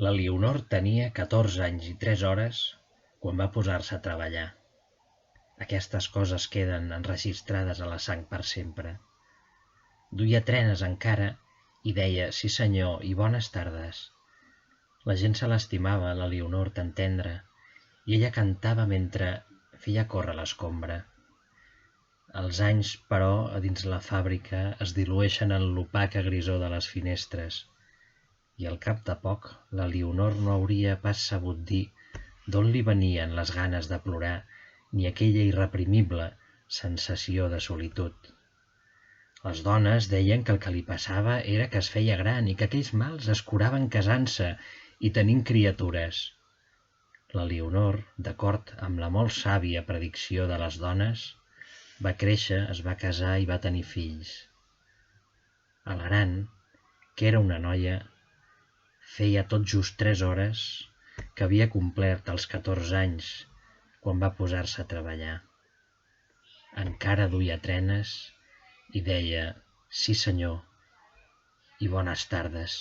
La Leonor tenia 14 anys i 3 hores quan va posar-se a treballar. Aquestes coses queden enregistrades a la sang per sempre. Duia trenes encara i deia sí senyor i bones tardes. La gent se l'estimava, la Leonor tan tendra, i ella cantava mentre feia córrer l'escombra. Els anys, però, a dins la fàbrica es dilueixen en l'opaca grisor de les finestres, i al cap de poc la Leonor no hauria pas sabut dir d'on li venien les ganes de plorar ni aquella irreprimible sensació de solitud. Les dones deien que el que li passava era que es feia gran i que aquells mals es curaven casant-se i tenint criatures. La Leonor, d'acord amb la molt sàvia predicció de les dones, va créixer, es va casar i va tenir fills. A l'Aran, que era una noia, feia tot just 3 hores que havia complert els 14 anys quan va posar-se a treballar. Encara duia trenes i deia sí senyor i bones tardes.